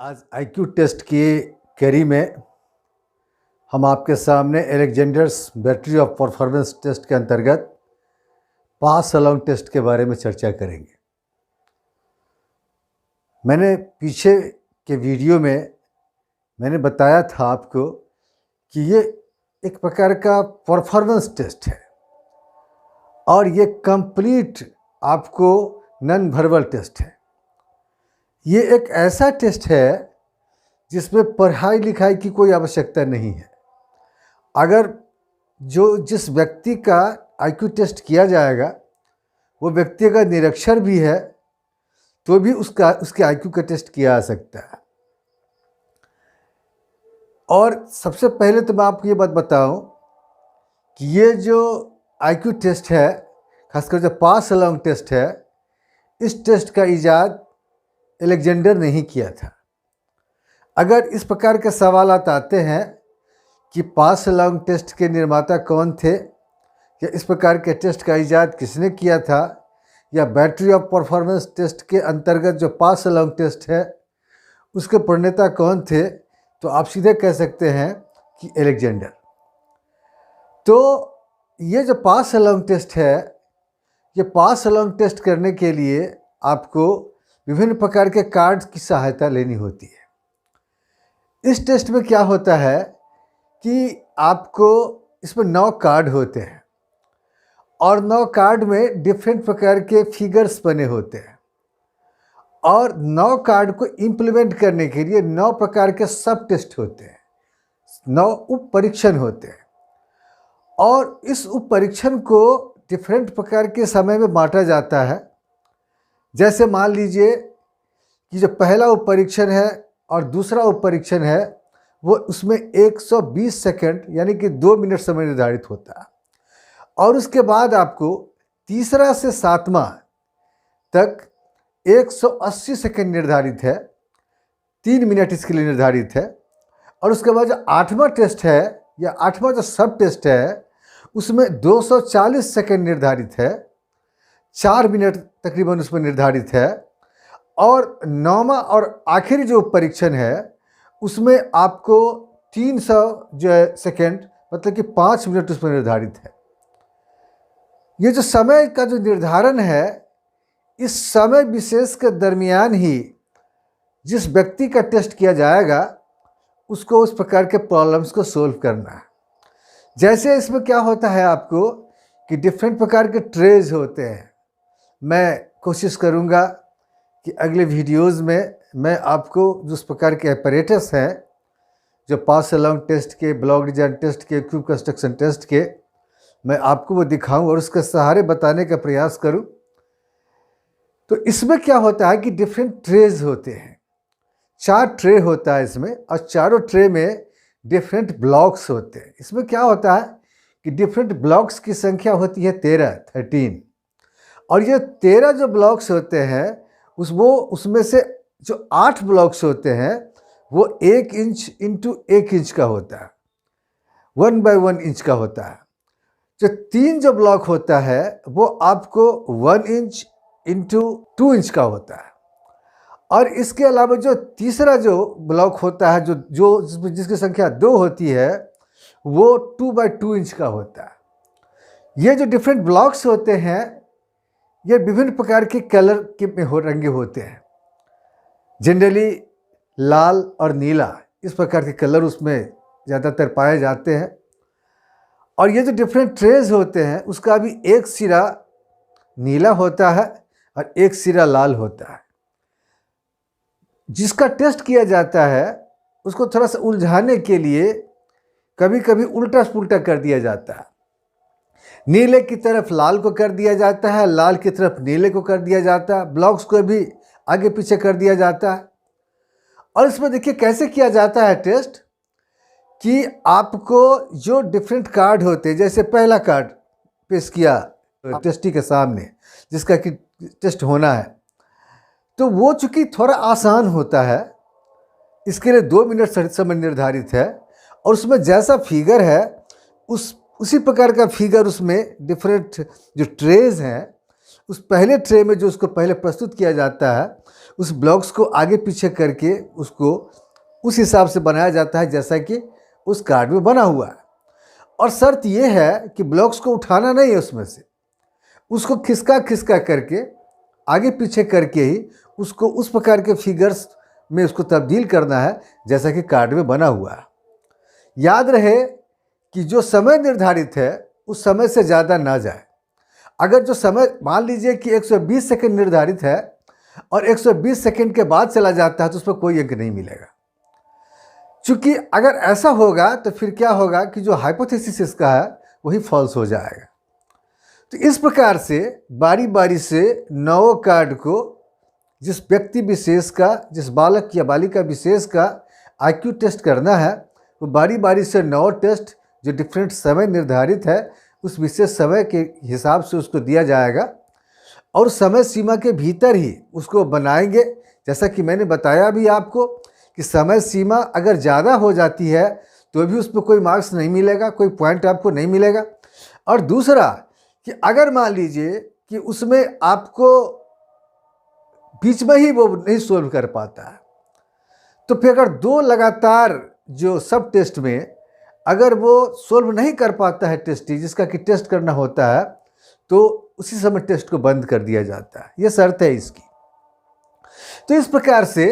आज IQ test की कड़ी में हम आपके सामने Alexander's battery of performance test के अंतर्गत पास अलोंग टेस्ट के बारे में चर्चा करेंगे। मैंने पीछे के वीडियो में मैंने बताया था आपको कि ये एक प्रकार का परफॉर्मेंस टेस्ट है और ये कंप्लीट आपको नॉन वर्बल टेस्ट है। ये एक ऐसा टेस्ट है जिसमें पढ़ाई लिखाई की कोई आवश्यकता नहीं है। अगर जिस व्यक्ति का आईक्यू टेस्ट किया जाएगा वो व्यक्ति का निरक्षर भी है तो भी उसके आईक्यू का टेस्ट किया जा सकता है। और सबसे पहले तो मैं आपको ये बात बताऊं कि ये जो आईक्यू टेस्ट है, खासकर जो पास अलोंग टेस्ट है, इस टेस्ट का इजाद अलेक्जेंडर ने ही किया था। अगर इस प्रकार के सवालात आते हैं कि पास अलोंग टेस्ट के निर्माता कौन थे, या इस प्रकार के टेस्ट का इजाद किसने किया था, या बैटरी ऑफ परफॉर्मेंस टेस्ट के अंतर्गत जो पास अलोंग टेस्ट है उसके प्रणेता कौन थे, तो आप सीधे कह सकते हैं कि अलेक्जेंडर। तो ये जो पास अलोंग टेस्ट है, ये पास अलोंग टेस्ट करने के लिए आपको विभिन्न प्रकार के कार्ड्स की सहायता लेनी होती है। इस टेस्ट में क्या होता है कि आपको इसमें 9 कार्ड होते हैं और 9 कार्ड में डिफरेंट प्रकार के फिगर्स बने होते हैं और 9 कार्ड को इम्प्लीमेंट करने के लिए 9 प्रकार के सब टेस्ट होते हैं, 9 उप परीक्षण होते हैं और इस उप परीक्षण को डिफरेंट प्रकार के समय में बांटा जाता है। जैसे मान लीजिए कि जो पहला उप परीक्षण है और दूसरा उप परीक्षण है वो उसमें 120 सेकंड यानी कि 2 मिनट समय निर्धारित होता है और उसके बाद आपको तीसरा से 7वां तक 180 सेकंड निर्धारित है, 3 मिनट इसके लिए निर्धारित है। और उसके बाद जो 8वां टेस्ट है या 8वां जो सब टेस्ट है उसमें 240 सेकंड निर्धारित है, 4 मिनट तकरीबन उसमें निर्धारित है। और 9वां और आखिरी जो परीक्षण है उसमें आपको 300 जो सेकंड मतलब कि 5 मिनट उसमें निर्धारित है। ये जो समय का जो निर्धारण है, इस समय विशेष के दरमियान ही जिस व्यक्ति का टेस्ट किया जाएगा उसको उस प्रकार के प्रॉब्लम्स को सोल्व करना है। जैसे इसमें क्या होता है आपको कि डिफरेंट प्रकार के ट्रेज होते हैं। मैं कोशिश करूंगा कि अगले वीडियोस में मैं आपको जिस प्रकार के apparatus हैं जो पास अलोंग टेस्ट के, ब्लॉक डिजाइन टेस्ट के, क्यूब कंस्ट्रक्शन टेस्ट के, मैं आपको वो दिखाऊं और उसके सहारे बताने का प्रयास करूं। तो इसमें क्या होता है कि डिफरेंट ट्रेज होते हैं, 4 ट्रे होता है इसमें और चारों ट्रे में डिफरेंट ब्लॉक्स होते हैं। इसमें क्या होता है कि डिफरेंट ब्लॉक्स की संख्या होती है 13 और ये 13 जो ब्लॉक्स होते हैं उसमें से जो 8 ब्लॉक्स होते हैं वो 1 इंच इंटू 1 इंच का होता है, 1 बाय 1 इंच का होता है। जो 3 जो ब्लॉक होता है वो आपको 1 इंच इंटू 2 इंच का होता है और इसके अलावा जो तीसरा जो ब्लॉक होता है जिसकी संख्या 2 होती है वो 2 बाय 2 इंच का होता है। ये जो डिफरेंट ब्लॉक्स होते हैं ये विभिन्न प्रकार के कलर के रंगे होते हैं। जनरली लाल और नीला इस प्रकार के कलर उसमें ज़्यादातर पाए जाते हैं और ये जो डिफरेंट ट्रेज होते हैं उसका भी एक सिरा नीला होता है और एक सिरा लाल होता है। जिसका टेस्ट किया जाता है उसको थोड़ा सा उलझाने के लिए कभी कभी उल्टा पुल्टा कर दिया जाता है। नीले की तरफ लाल को कर दिया जाता है, लाल की तरफ नीले को कर दिया जाता है, ब्लॉक्स को भी आगे पीछे कर दिया जाता है। और इसमें देखिए कैसे किया जाता है टेस्ट कि आपको जो डिफरेंट कार्ड होते हैं, जैसे पहला कार्ड पेश किया टेस्टी के सामने जिसका कि टेस्ट होना है, तो वो चूँकि थोड़ा आसान होता है, इसके लिए 2 मिनट समय निर्धारित है और उसमें जैसा फिगर है उसी प्रकार का फिगर उसमें डिफरेंट जो ट्रेज हैं उस पहले ट्रे में जो उसको पहले प्रस्तुत किया जाता है, उस ब्लॉक्स को आगे पीछे करके उसको उस हिसाब से बनाया जाता है जैसा कि उस कार्ड में बना हुआ है। और शर्त ये है कि ब्लॉक्स को उठाना नहीं है उसमें से, उसको खिसका खिसका करके आगे पीछे करके ही उसको उस प्रकार के फिगर्स में उसको तब्दील करना है जैसा कि कार्ड में बना हुआ है। याद रहे कि जो समय निर्धारित है उस समय से ज़्यादा ना जाए। अगर जो समय मान लीजिए कि 120 सेकंड निर्धारित है और 120 सेकंड के बाद चला जाता है तो उस पर कोई अंक नहीं मिलेगा। चूँकि अगर ऐसा होगा तो फिर क्या होगा कि जो हाइपोथेसिस इसका है वही फॉल्स हो जाएगा। तो इस प्रकार से बारी बारी से 9 कार्ड को जिस व्यक्ति विशेष का, जिस बालक या बालिका विशेष का आईक्यू टेस्ट करना है, वो बारी बारी से 9 टेस्ट जो डिफरेंट समय निर्धारित है उस विशेष समय के हिसाब से उसको दिया जाएगा और समय सीमा के भीतर ही उसको बनाएंगे। जैसा कि मैंने बताया भी आपको कि समय सीमा अगर ज़्यादा हो जाती है तो भी उस पर कोई मार्क्स नहीं मिलेगा, कोई पॉइंट आपको नहीं मिलेगा। और दूसरा कि अगर मान लीजिए कि उसमें आपको बीच में ही वो नहीं सोल्व कर पाता है तो फिर अगर 2 लगातार जो सब टेस्ट में अगर वो सोल्व नहीं कर पाता है टेस्टी जिसका कि टेस्ट करना होता है तो उसी समय टेस्ट को बंद कर दिया जाता है। ये शर्त है इसकी। तो इस प्रकार से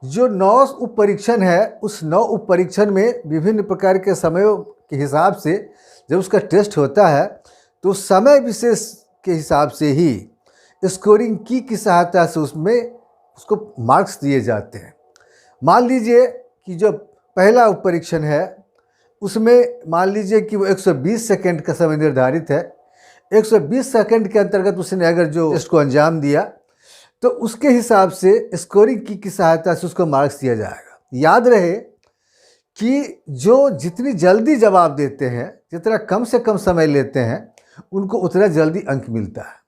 जो 9 उप परीक्षण है उस 9 उप परीक्षण में विभिन्न प्रकार के समयों के हिसाब से जब उसका टेस्ट होता है तो समय विशेष के हिसाब से ही स्कोरिंग की सहायता से उसमें उसको मार्क्स दिए जाते हैं। मान लीजिए कि जो पहला उप परीक्षण है उसमें मान लीजिए कि वो 120 सेकंड का समय निर्धारित है। 120 सेकंड के अंतर्गत उसने अगर जो टेस्ट को अंजाम दिया तो उसके हिसाब से स्कोरिंग की सहायता से उसको मार्क्स दिया जाएगा। याद रहे कि जो जितनी जल्दी जवाब देते हैं, जितना कम से कम समय लेते हैं, उनको उतना जल्दी अंक मिलता है।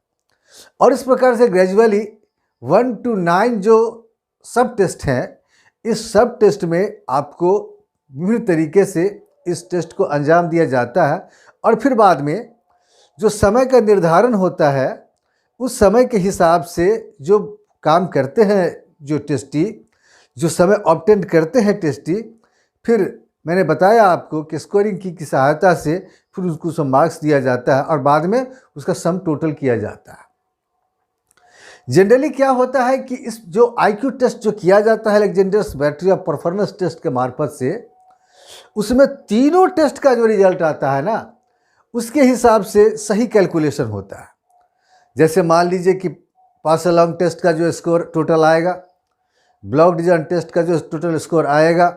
और इस प्रकार से ग्रेजुअली 1 to 9 जो सब टेस्ट हैं, इस सब टेस्ट में आपको विभिन्न तरीके से इस टेस्ट को अंजाम दिया जाता है और फिर बाद में जो समय का निर्धारण होता है उस समय के हिसाब से जो काम करते हैं जो टेस्टी, जो समय ऑब्टेन करते हैं टेस्टी, फिर मैंने बताया आपको कि स्कोरिंग की सहायता से फिर उसको मार्क्स दिया जाता है और बाद में उसका सम टोटल किया जाता है। जनरली क्या होता है कि इस जो आईक्यू टेस्ट जो किया जाता है Alexander's battery of performance test के मार्फत से, उसमें तीनों टेस्ट का जो रिजल्ट आता है ना उसके हिसाब से सही कैलकुलेशन होता है। जैसे मान लीजिए कि पास अलोंग टेस्ट का जो स्कोर टोटल आएगा, ब्लॉक डिजाइन टेस्ट का जो टोटल स्कोर आएगा,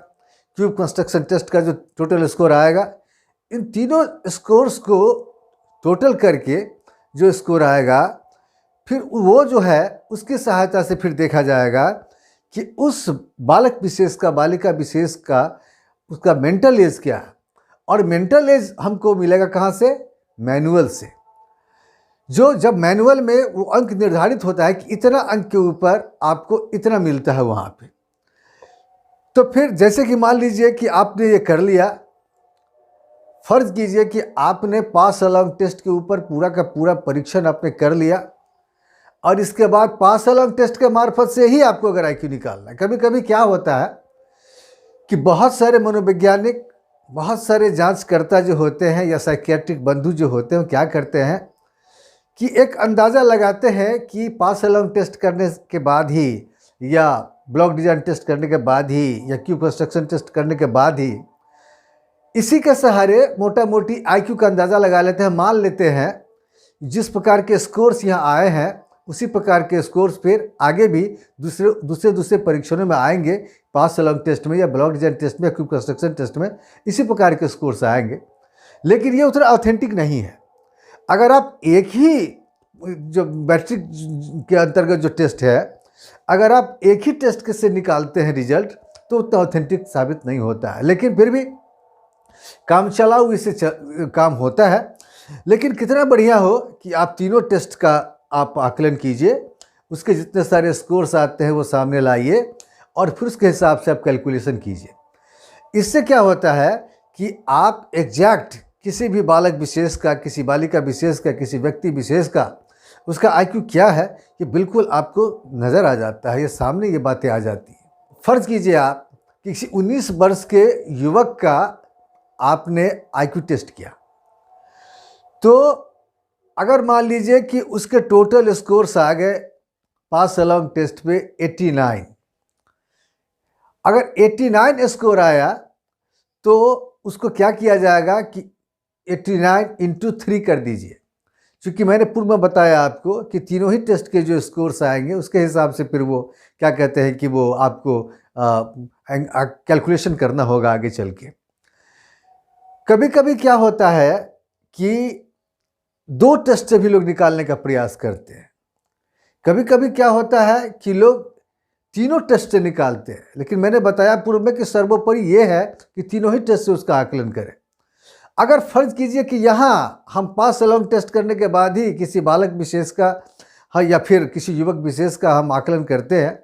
क्यूब कंस्ट्रक्शन टेस्ट का जो टोटल स्कोर आएगा, इन तीनों स्कोर्स को टोटल करके जो स्कोर आएगा फिर वो जो है उसकी सहायता से फिर देखा जाएगा कि उस बालक विशेष का, बालिका विशेष का उसका मेंटल एज क्या है। और मेंटल एज हमको मिलेगा कहाँ से? मैनुअल से। जो जब मैनुअल में वो अंक निर्धारित होता है कि इतना अंक के ऊपर आपको इतना मिलता है वहाँ पे। तो फिर जैसे कि मान लीजिए कि आपने ये कर लिया, फर्ज कीजिए कि आपने पास अलोंग टेस्ट के ऊपर पूरा का पूरा परीक्षण आपने कर लिया और इसके बाद पास अलोंग टेस्ट के मार्फत से ही आपको अगर आईक्यू निकालना है। कभी कभी क्या होता है कि बहुत सारे मनोवैज्ञानिक, बहुत सारे जांचकर्ता जो होते हैं या साइकियाट्रिक बंधु जो होते हैं, क्या करते हैं कि एक अंदाज़ा लगाते हैं कि पास अलोंग टेस्ट करने के बाद ही या ब्लॉक डिजाइन टेस्ट करने के बाद ही या क्यूब कंस्ट्रक्शन टेस्ट करने के बाद ही इसी के सहारे मोटा मोटी आईक्यू का अंदाज़ा लगा लेते हैं। मान लेते हैं जिस प्रकार के स्कोर्स यहाँ आए हैं उसी प्रकार के स्कोर्स फिर आगे भी दूसरे परीक्षणों में आएंगे, पास अलोंग टेस्ट में या ब्लॉक डिजाइन टेस्ट में या क्यूब कंस्ट्रक्शन टेस्ट में इसी प्रकार के स्कोर्स आएंगे। लेकिन ये उतना ऑथेंटिक नहीं है। अगर आप एक ही जो मैट्रिक के अंतर्गत जो टेस्ट है, अगर आप एक ही टेस्ट से निकालते हैं रिजल्ट तो उतना ऑथेंटिक साबित नहीं होता है। लेकिन फिर भी काम चलाऊ इससे काम होता है। लेकिन कितना बढ़िया हो कि आप तीनों टेस्ट का आप आकलन कीजिए, उसके जितने सारे स्कोर्स आते हैं वो सामने लाइए और फिर उसके हिसाब से आप कैलकुलेशन कीजिए। इससे क्या होता है कि आप एग्जैक्ट किसी भी बालक विशेष का, किसी बालिका विशेष का, किसी व्यक्ति विशेष का उसका आईक्यू क्या है, ये बिल्कुल आपको नज़र आ जाता है, ये सामने ये बातें आ जाती हैं। फ़र्ज़ कीजिए आप कि किसी 19 वर्ष के युवक का आपने आईक्यू टेस्ट किया, तो अगर मान लीजिए कि उसके टोटल स्कोर्स आ गए पास अलोंग टेस्ट पे 89, अगर 89 स्कोर आया तो उसको क्या किया जाएगा कि 89 इंटू 3 कर दीजिए, क्योंकि मैंने पूर्व में बताया आपको कि तीनों ही टेस्ट के जो स्कोर्स आएंगे उसके हिसाब से फिर वो क्या कहते हैं कि वो आपको कैलकुलेशन करना होगा आगे चल के। कभी कभी क्या होता है कि 2 टेस्ट से भी लोग निकालने का प्रयास करते हैं, कभी कभी क्या होता है कि लोग तीनों टेस्ट से निकालते हैं, लेकिन मैंने बताया पूर्व में कि सर्वोपरि ये है कि तीनों ही टेस्ट से उसका आकलन करें। अगर फ़र्ज़ कीजिए कि यहाँ हम पास अलोंग टेस्ट करने के बाद ही किसी बालक विशेष का या फिर किसी युवक विशेष का हम आकलन करते हैं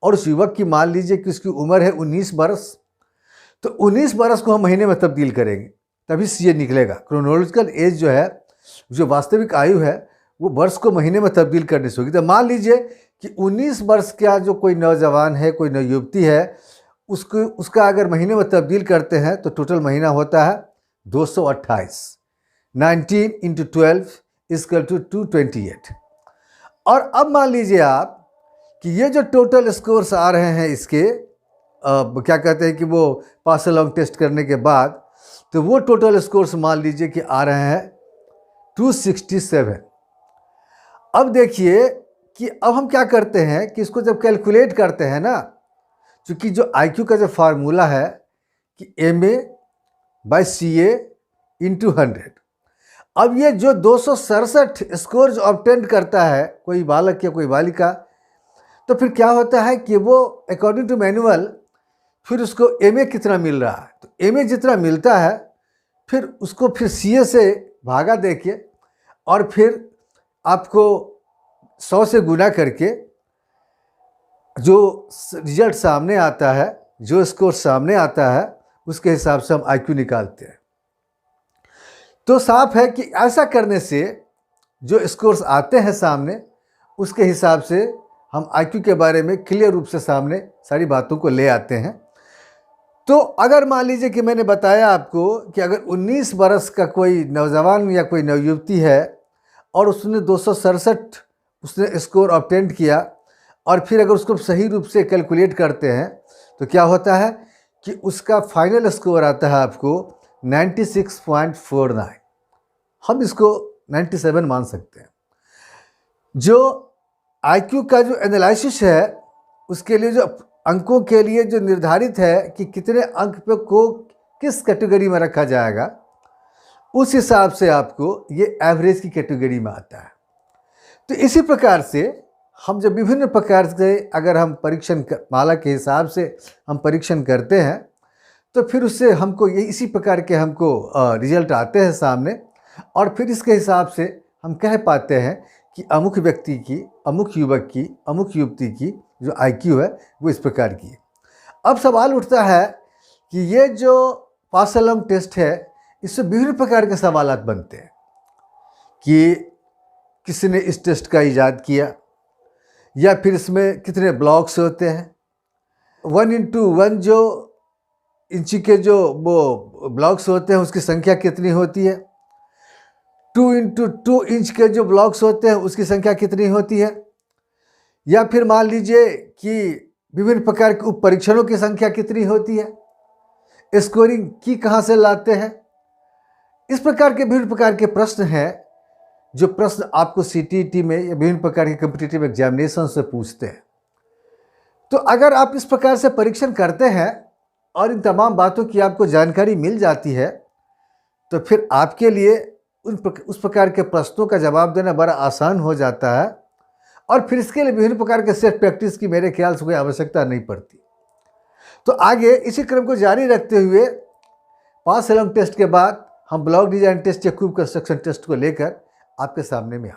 और उस युवक की मान लीजिए कि उसकी उम्र है 19 वर्ष, तो 19 वर्ष को हम महीने में तब्दील करेंगे तभी सीए निकलेगा। क्रोनोलॉजिकल एज जो है, जो वास्तविक आयु है, वो वर्ष को महीने में तब्दील करने से होगी। तो मान लीजिए कि 19 वर्ष का जो कोई नौजवान है, कोई नवयुवती है, उसका अगर महीने में तब्दील करते हैं तो टोटल महीना होता है 228। 19 इंटू 12 इक्वल टू 228। और अब मान लीजिए आप कि ये जो टोटल स्कोर्स आ रहे हैं इसके क्या कहते हैं कि वो पास अलोंग टेस्ट करने के बाद, तो वो टोटल स्कोर्स मान लीजिए कि आ रहे हैं 267। अब देखिए कि अब हम क्या करते हैं कि इसको जब कैलकुलेट करते हैं ना, क्योंकि जो आईक्यू का जो फार्मूला है कि MA/CA इंटू 100, अब ये जो 267 स्कोर जो ऑब्टेन करता है कोई बालक या कोई बालिका, तो फिर क्या होता है कि वो अकॉर्डिंग टू मैनुअल फिर उसको MA कितना मिल रहा है, तो MA जितना मिलता है फिर उसको फिर CA से भागा देके और फिर आपको 100 से गुना करके जो रिजल्ट सामने आता है, जो स्कोर सामने आता है, उसके हिसाब से हम आईक्यू निकालते हैं। तो साफ है कि ऐसा करने से जो स्कोर्स आते हैं सामने, उसके हिसाब से हम आईक्यू के बारे में क्लियर रूप से सामने सारी बातों को ले आते हैं। तो अगर मान लीजिए कि मैंने बताया आपको कि अगर 19 बरस का कोई नौजवान या कोई नवयुवती है और उसने 267 उसने स्कोर ऑब्टेन किया, और फिर अगर उसको सही रूप से कैलकुलेट करते हैं तो क्या होता है कि उसका फाइनल स्कोर आता है आपको 96.49। हम इसको 97 मान सकते हैं। जो आईक्यू का जो एनालिसिस है उसके लिए जो अंकों के लिए जो निर्धारित है कि कितने अंक पे को किस कैटेगरी में रखा जाएगा, उस हिसाब से आपको ये एवरेज की कैटेगरी में आता है। तो इसी प्रकार से हम जब विभिन्न प्रकार से अगर हम परीक्षण माला के हिसाब से हम परीक्षण करते हैं तो फिर उससे हमको ये इसी प्रकार के हमको रिजल्ट आते हैं सामने, और फिर इसके हिसाब से हम कह पाते हैं कि अमुक व्यक्ति की, अमुक युवक की, अमुक युवती की जो आईक्यू है वो इस प्रकार की है। अब सवाल उठता है कि ये जो पास अलोंग टेस्ट है इससे विभिन्न प्रकार के सवाल बनते हैं कि किसने इस टेस्ट का इजाद किया, या फिर इसमें कितने ब्लॉक्स होते हैं, 1x1 जो इंची के जो वो ब्लॉक्स होते हैं उसकी संख्या कितनी होती है, 2x2 इंच के जो ब्लॉक्स होते हैं उसकी संख्या कितनी होती है, या फिर मान लीजिए कि विभिन्न प्रकार के उप परीक्षणों की संख्या कितनी होती है, स्कोरिंग की कहाँ से लाते हैं। इस प्रकार के विभिन्न प्रकार के प्रश्न हैं जो प्रश्न आपको CTET में या विभिन्न प्रकार के कॉम्पिटिटिव एग्जामिनेशन से पूछते हैं। तो अगर आप इस प्रकार से परीक्षण करते हैं और इन तमाम बातों की आपको जानकारी मिल जाती है तो फिर आपके लिए उस प्रकार के प्रश्नों का जवाब देना बड़ा आसान हो जाता है, और फिर इसके लिए विभिन्न प्रकार के सेट प्रैक्टिस की मेरे ख्याल से कोई आवश्यकता नहीं पड़ती। तो आगे इसी क्रम को जारी रखते हुए पास अलोंग टेस्ट के बाद हम ब्लॉक डिजाइन टेस्ट या क्यूब कंस्ट्रक्शन टेस्ट को लेकर आपके सामने में